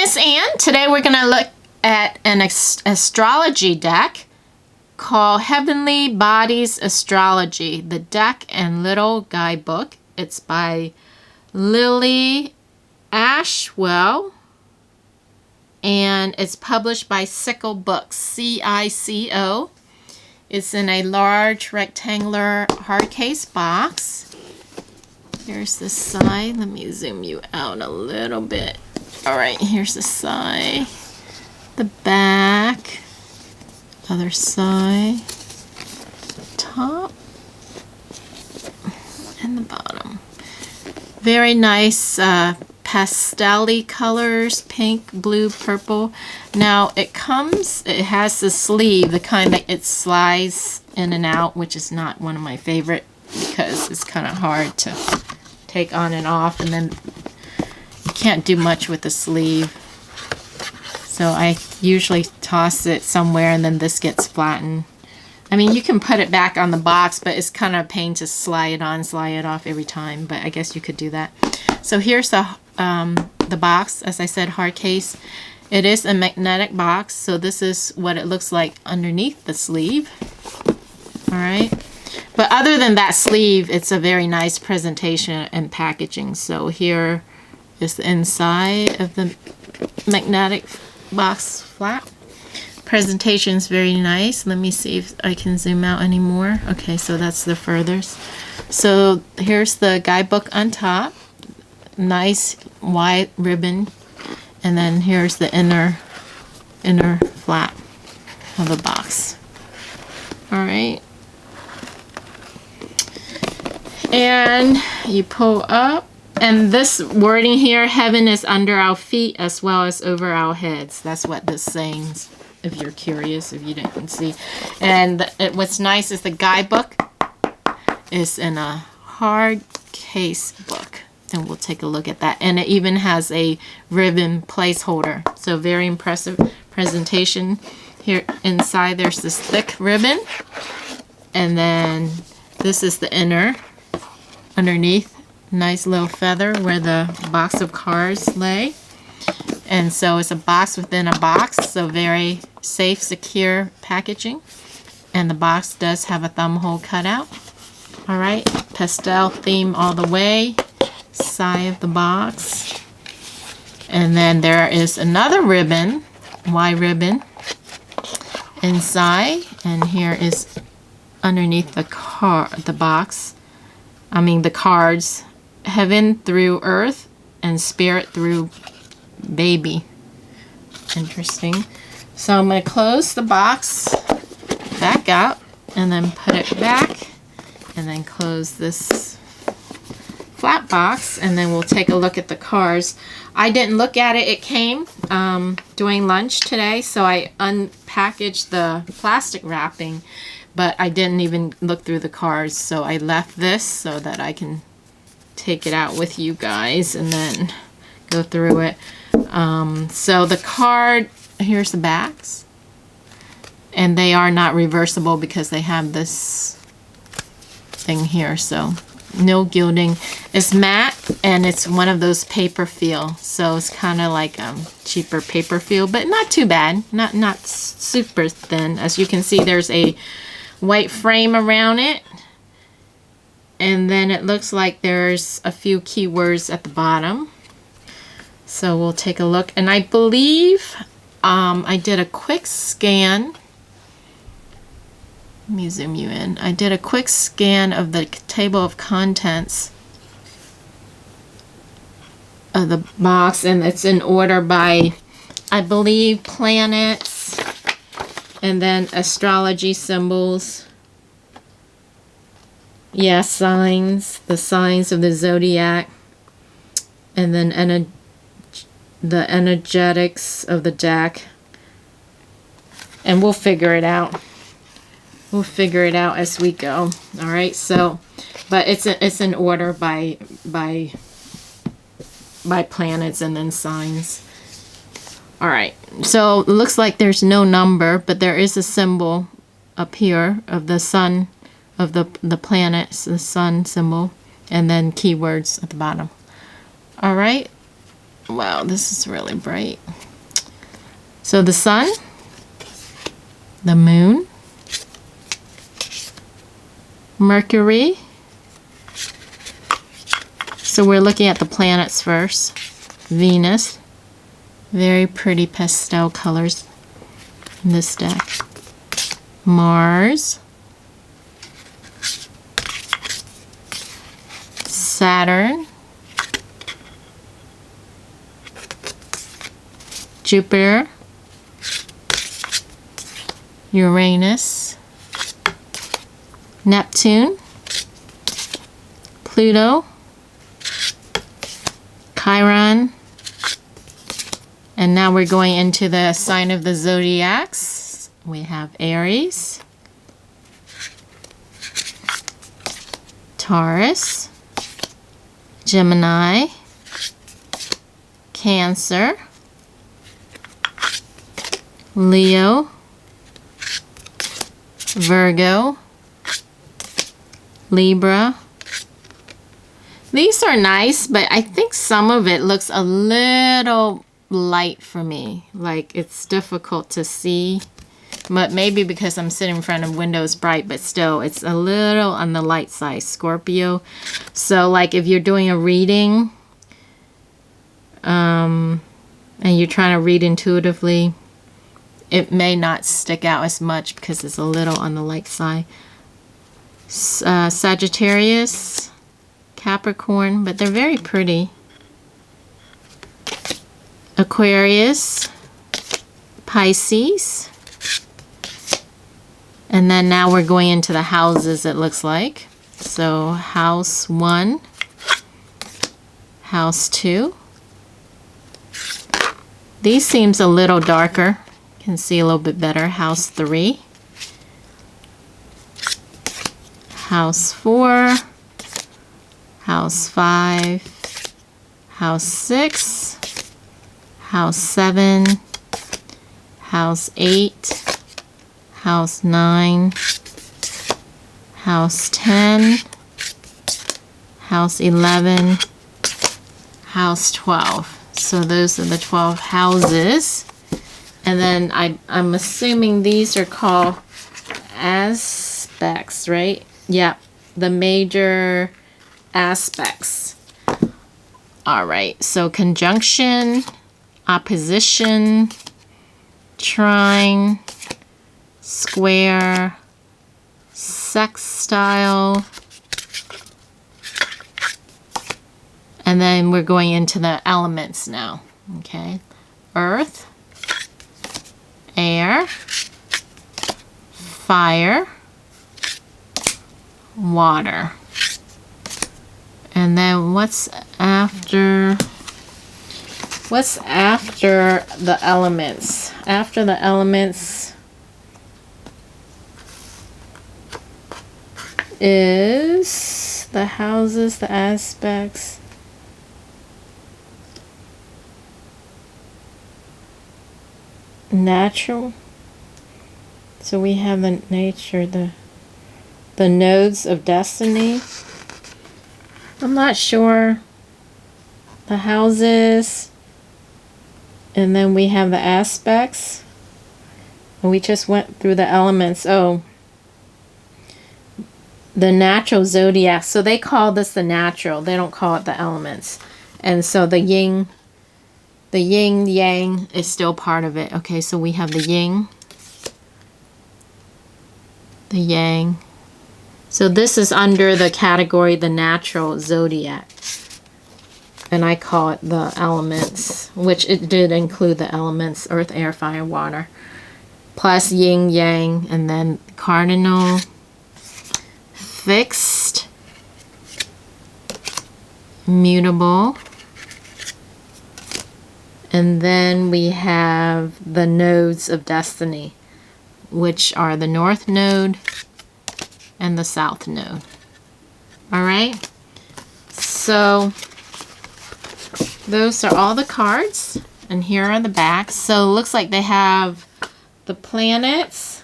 Miss Ann. Today we're going to look at an astrology deck called Heavenly Bodies Astrology, the deck and little guidebook. It's by Lily Ashwell and it's published by Cico Books, C-I-C-O. It's in a large rectangular hard case box. Here's the side. Let me zoom you out a little bit. Alright, here's the side, the back, other side, top, and the bottom. Very nice pastel-y colors, pink, blue, purple. Now it has the sleeve, the kind that it slides in and out, which is not one of my favorite because it's kind of hard to take on and off, and then you can't do much with the sleeve. So I usually toss it somewhere and then this gets flattened. I mean, you can put it back on the box, but it's kind of a pain to slide it on, slide it off every time, but I guess you could do that. So here's the box, as I said, hard case. It is a magnetic box, so this is what it looks like underneath the sleeve. Alright. But other than that sleeve, it's a very nice presentation and packaging. So here is the inside of the magnetic box flap. Presentation is very nice. Let me see if I can zoom out anymore. Okay, so that's the furthest. So here's the guidebook on top. Nice white ribbon. And then here's the inner flap of the box. Alright. And you pull up. And this wording here, heaven is under our feet as well as over our heads. That's what this sayings, if you're curious, if you didn't see. And what's nice is the guidebook is in a hard case book. And we'll take a look at that. And it even has a ribbon placeholder. So very impressive presentation. Here inside there's this thick ribbon. And then this is the inner, underneath. Nice little feather where the box of cards lay. And so it's a box within a box, so very safe, secure packaging. And the box does have a thumb hole cutout. Alright, pastel theme all the way. Side of the box. And then there is another ribbon, white ribbon, inside. And here is underneath the box. The cards. Heaven through earth and spirit through baby. Interesting. So I'm going to close the box back up and then put it back and then close this flat box, and then we'll take a look at the cards. I didn't look at it. It came during lunch today, so I unpackaged the plastic wrapping, but I didn't even look through the cards, so I left this so that I can take it out with you guys and then go through it. So the card, here's the backs, and they are not reversible because they have this thing here, so no gilding. It's matte and it's one of those paper feel, so it's kind of like cheaper paper feel, but not too bad, not super thin. As you can see, there's a white frame around it. And then it looks like there's a few keywords at the bottom. So we'll take a look. And I believe I did a quick scan. Let me zoom you in. I did a quick scan of the table of contents of the box. And it's in order by, I believe, planets. And then astrology symbols. Yeah, signs, the signs of the zodiac, and then the energetics of the deck, and we'll figure it out. We'll figure it out as we go. All right. So, but it's in order by planets and then signs. All right. So it looks like there's no number, but there is a symbol up here of the sun. Of the planets, the sun symbol, and then keywords at the bottom. All right, Wow, this is really bright. So the sun, the moon, Mercury. So we're looking at the planets first. Venus, very pretty pastel colors in this deck. Mars, Saturn, Jupiter, Uranus, Neptune, Pluto, Chiron, and now we're going into the sign of the zodiacs. We have Aries, Taurus, Gemini, Cancer, Leo, Virgo, Libra. These are nice, but I think some of it looks a little light for me. Like it's difficult to see, but maybe because I'm sitting in front of windows bright, but still it's a little on the light side. Scorpio. So like if you're doing a reading, and you're trying to read intuitively, it may not stick out as much because it's a little on the light side. Sagittarius, Capricorn, but they're very pretty. Aquarius, Pisces, and then now we're going into the houses, it looks like. So house 1, house 2. These seems a little darker. You can see a little bit better. House 3, house 4, house 5, house 6, house 7, house 8, house 9, house 10, house 11, house 12. So those are the 12 houses. And then I'm assuming these are called aspects, right? Yeah, the major aspects. All right, so conjunction, opposition, trine, square, sextile, and then we're going into the elements now. Okay, earth, air, fire, water. And then what's after the elements? After the elements is the houses, the aspects. Natural. So we have the nature, the nodes of destiny. I'm not sure. The houses. And then we have the aspects. And we just went through the elements. Oh. The natural zodiac. So they call this the natural. They don't call it the elements. And so the yin yang is still part of it. Okay, so we have the yin, the yang. So this is under the category the natural zodiac. And I call it the elements, which it did include the elements, earth, air, fire, water, plus yin, yang, and then cardinal, fixed, mutable. And then we have the nodes of destiny, which are the north node and the south node. All right. So those are all the cards. And here are the backs. So it looks like they have the planets,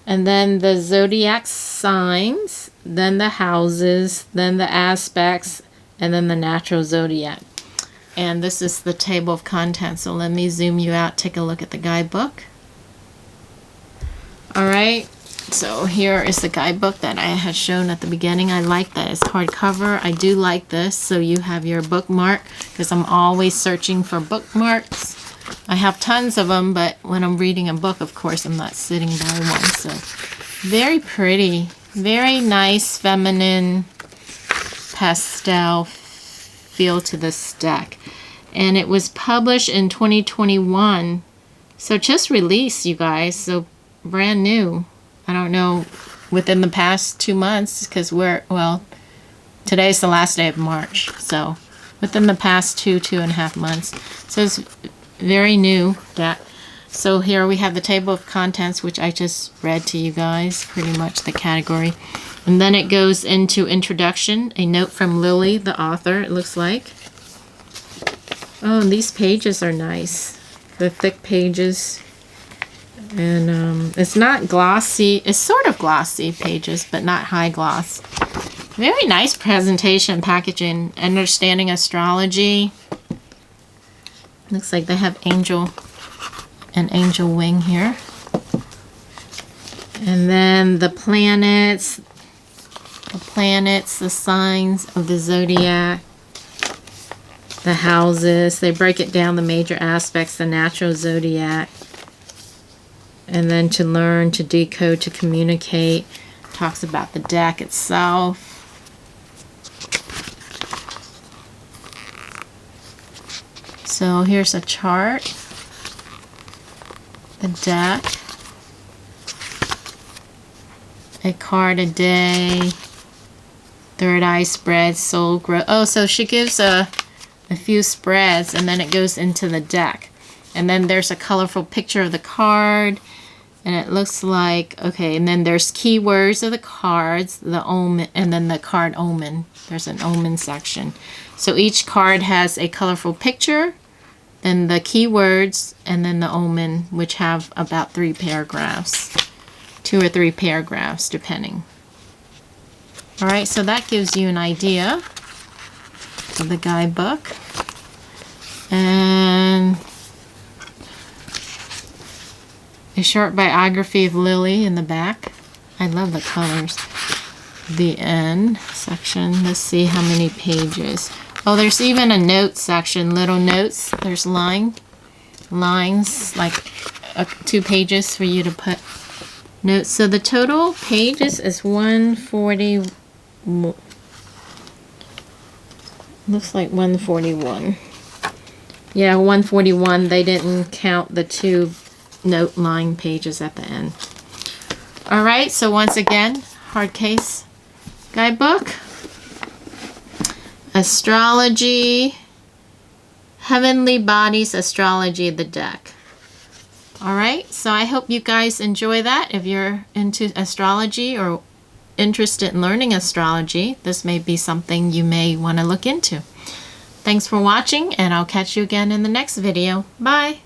and then the zodiac signs, then the houses, then the aspects, and then the natural zodiac. And this is the table of contents. So let me zoom you out, take a look at the guidebook. Alright, so here is the guidebook that I had shown at the beginning. I like that it's hardcover. I do like this, so you have your bookmark, because I'm always searching for bookmarks. I have tons of them, but when I'm reading a book, of course, I'm not sitting by one. So very pretty, very nice, feminine pastel feel to this deck. And it was published in 2021, so just released, you guys, so brand new. I don't know, within the past 2 months, because well, today's the last day of March, so within the past 2.5 months. So it's very new deck. So here we have the table of contents, which I just read to you guys, pretty much the category. And then it goes into introduction, a note from Lily, the author, it looks like. Oh, and these pages are nice. The thick pages. And it's not glossy. It's sort of glossy pages, but not high gloss. Very nice presentation, packaging, understanding astrology. Looks like they have an angel wing here. And then the planets, the signs of the zodiac, the houses. They break it down, the major aspects, the natural zodiac. And then to learn, to decode, to communicate. Talks about the deck itself. So here's a chart. The deck. A card a day. Third eye spread, soul growth. Oh, so she gives a few spreads, and then it goes into the deck. And then there's a colorful picture of the card. And it looks like, okay, and then there's keywords of the cards, the omen, and then the card omen. There's an omen section. So each card has a colorful picture, then the keywords, and then the omen, which have about 3 paragraphs. 2 or 3 paragraphs, depending. Alright, so that gives you an idea of the guidebook. And a short biography of Lily in the back. I love the colors. The end section. Let's see how many pages. Oh, there's even a note section, little notes. There's lines, like 2 pages for you to put notes. So the total pages is 140. Looks like 141. Yeah, 141. They didn't count the 2 note line pages at the end. Alright, so once again, hard case guidebook, astrology, heavenly bodies, astrology, the deck. Alright, so I hope you guys enjoy that. If you're into astrology or interested in learning astrology, this may be something you may want to look into. Thanks for watching, and I'll catch you again in the next video. Bye!